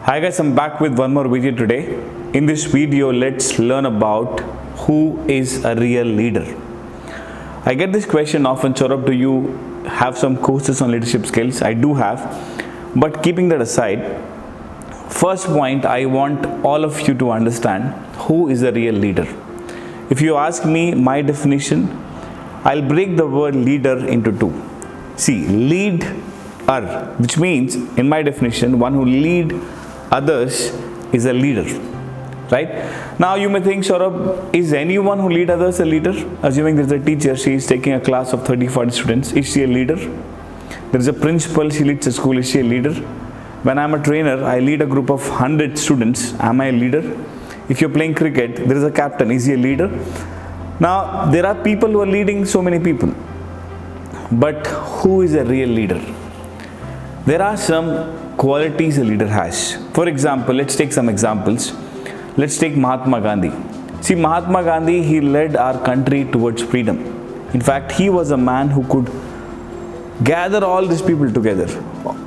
Hi guys, I'm back with one more video today. In this video, let's learn about who is a real leader. I get this question often, Saurabh, do you have some courses on leadership skills? I do have, but keeping that aside, first point, I want all of you to understand who is a real leader. If you ask me my definition, I'll break the word leader into two. See, leader, which means in my definition, one who lead others is a leader, right? Now you may think, Saurabh, is anyone who lead others a leader? Assuming there's a teacher, she is taking a class of 30-40 students, is she a leader? There is a principal, she leads a school, is she a leader? When I'm a trainer, I lead a group of 100 students, am I a leader? If you're playing cricket, there is a captain, is he a leader? Now, there are people who are leading so many people, but who is a real leader? There are some qualities a leader has. For example, let's take some examples. Let's take Mahatma Gandhi. See, Mahatma Gandhi, he led our country towards freedom. In fact, he was a man who could gather all these people together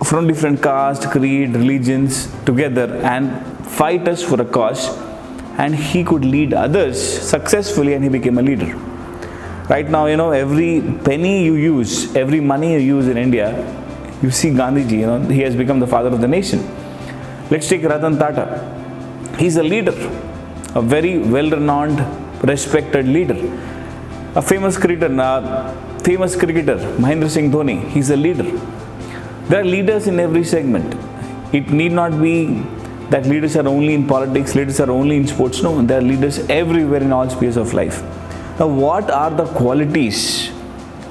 from different castes, creed, religions together and fight us for a cause, and he could lead others successfully and he became a leader. Right now, every penny you use, every money you use in India, you see Gandhiji, he has become the father of the nation. Let's take Ratan Tata. He's a leader, a very well-renowned, respected leader. A famous cricketer, Mahendra Singh Dhoni, he's a leader. There are leaders in every segment. It need not be that leaders are only in politics, leaders are only in sports. No, there are leaders everywhere in all spheres of life. Now, what are the qualities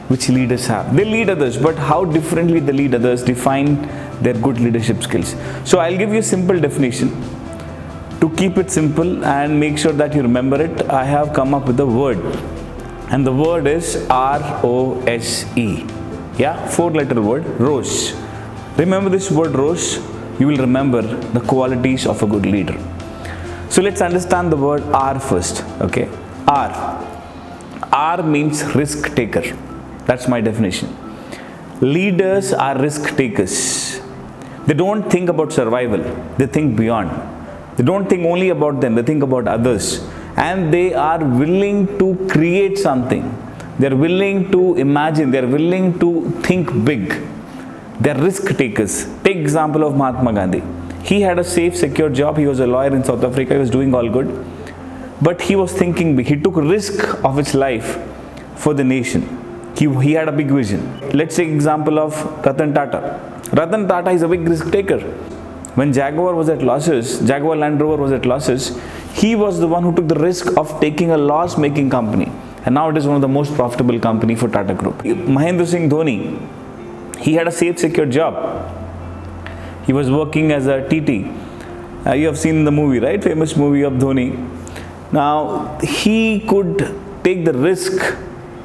which leaders have? They lead others, but how differently they lead others define their good leadership skills. So I'll give you a simple definition. To keep it simple and make sure that you remember it, I have come up with a word. And the word is R-O-S-E. Yeah, 4-letter word, ROSE. Remember this word ROSE, you will remember the qualities of a good leader. So let's understand the word R first, okay? R means risk taker. That's my definition. Leaders are risk takers. They don't think about survival. They think beyond. They don't think only about them. They think about others. And they are willing to create something. They are willing to imagine. They are willing to think big. They are risk takers. Take example of Mahatma Gandhi. He had a safe, secure job. He was a lawyer in South Africa. He was doing all good. But he was thinking big. He took risk of his life for the nation. He had a big vision. Let's take example of Ratan Tata. Ratan Tata is a big risk taker. When Jaguar Land Rover was at losses, he was the one who took the risk of taking a loss-making company. And now it is one of the most profitable company for Tata Group. Mahendra Singh Dhoni, he had a safe, secure job. He was working as a TT. You have seen the movie, right? Famous movie of Dhoni. Now, he could take the risk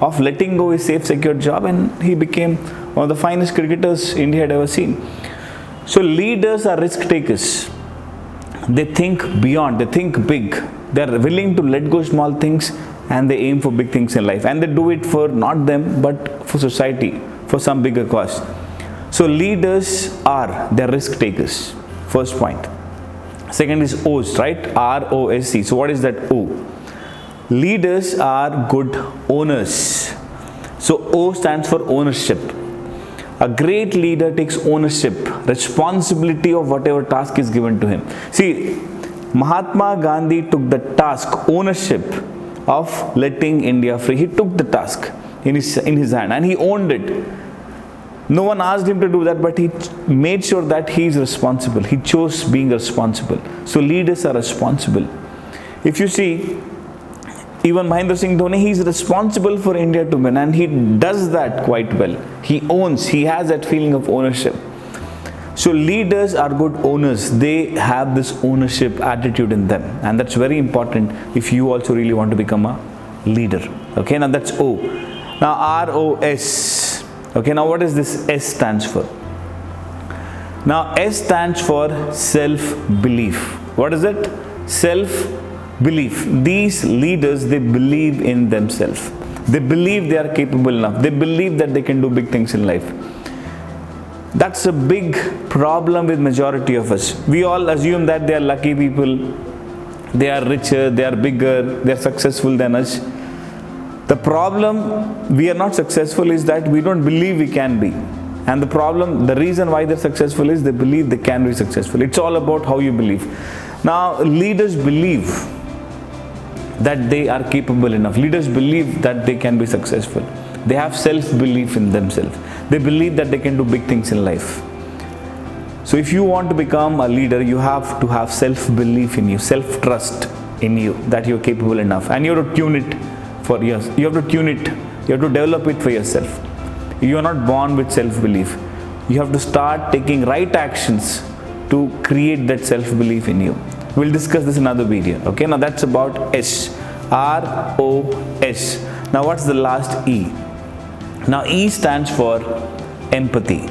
of letting go his safe, secure job, and he became one of the finest cricketers India had ever seen. So leaders are risk takers. They think beyond, they think big. They are willing to let go small things and they aim for big things in life. And they do it for not them, but for society, for some bigger cause. So leaders they're risk takers. First point. Second is O's, right? R-O-S-E. So what is that O? Leaders are good owners. So O stands for ownership. A great leader takes ownership, responsibility of whatever task is given to him. See, Mahatma Gandhi took the task, ownership of letting India free. He took the task in his hand and he owned it. No one asked him to do that, but he made sure that he is responsible. He chose being responsible. So leaders are responsible. If you see, even Mahendra Singh Dhoni, he is responsible for India to win, and he does that quite well. He owns, he has that feeling of ownership. So leaders are good owners. They have this ownership attitude in them, and that's very important if you also really want to become a leader. Okay, now that's O. Now R-O-S. Okay, now what is this S stands for? Now S stands for self-belief. What is it? Self-belief. These leaders, they believe in themselves. They believe they are capable enough. They believe that they can do big things in life. That's a big problem with majority of us. We all assume that they are lucky people, they are richer, they are bigger, they are successful than us. The problem we are not successful is that we don't believe we can be. And the reason why they're successful is they believe they can be successful. It's all about how you believe. Now, leaders believe that they are capable enough. Leaders believe that they can be successful. They have self-belief in themselves. They believe that they can do big things in life. So if you want to become a leader, you have to have self-belief in you, self-trust in you, that you're capable enough. And you have to tune it for yours. You have to tune it. You have to develop it for yourself. You are not born with self-belief. You have to start taking right actions to create that self-belief in you. We'll discuss this in another video. Okay, now that's about S. R-O-S. Now what's the last E? Now E stands for empathy.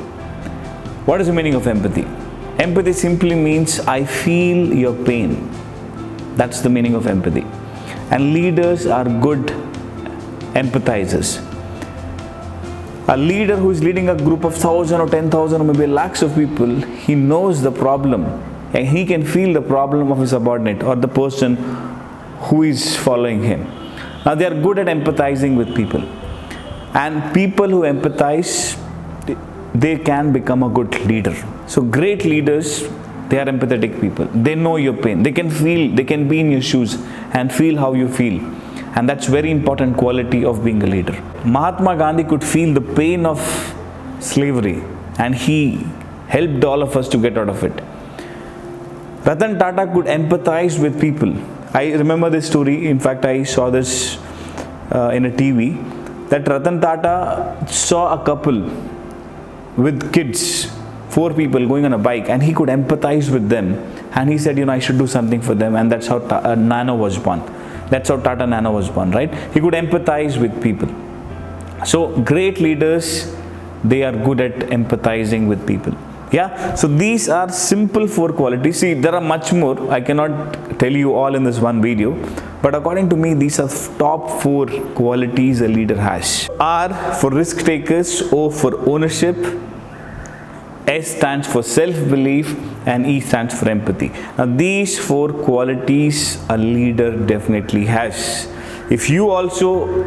What is the meaning of empathy? Empathy simply means I feel your pain. That's the meaning of empathy. And leaders are good empathizers. A leader who is leading a group of 1,000 or 10,000 or maybe lakhs of people, he knows the problem and he can feel the problem of his subordinate or the person who is following him. Now they are good at empathizing with people. And people who empathize, they can become a good leader. So great leaders, they are empathetic people. They know your pain. They can feel, they can be in your shoes and feel how you feel. And that's very important quality of being a leader. Mahatma Gandhi could feel the pain of slavery and he helped all of us to get out of it. Ratan Tata could empathize with people. I remember this story. In fact, I saw this in a TV, that Ratan Tata saw a couple with kids, 4 people going on a bike, and he could empathize with them. And he said, you know, I should do something for them. And that's how Nano was born. That's how Tata Nano was born, right? He could empathize with people. So great leaders, they are good at empathizing with people. Yeah, so these are simple 4 qualities. See, there are much more. I cannot tell you all in this one video. But according to me, these are top 4 qualities a leader has. R for risk takers, O for ownership, S stands for self-belief, and E stands for empathy. Now these 4 qualities a leader definitely has. If you also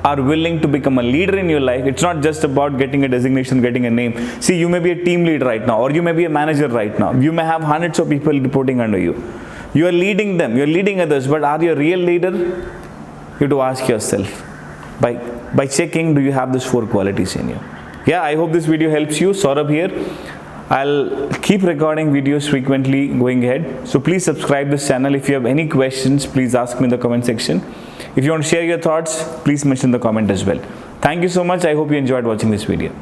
are willing to become a leader in your life, it's not just about getting a designation, getting a name. See, you may be a team lead right now, or you may be a manager right now. You may have hundreds of people reporting under you. You are leading them, you are leading others, but are you a real leader? You have to ask yourself, by checking, do you have these 4 qualities in you? Yeah, I hope this video helps you. Saurabh here. I'll keep recording videos frequently going ahead. So please subscribe this channel. If you have any questions, please ask me in the comment section. If you want to share your thoughts, please mention in the comment as well. Thank you so much. I hope you enjoyed watching this video.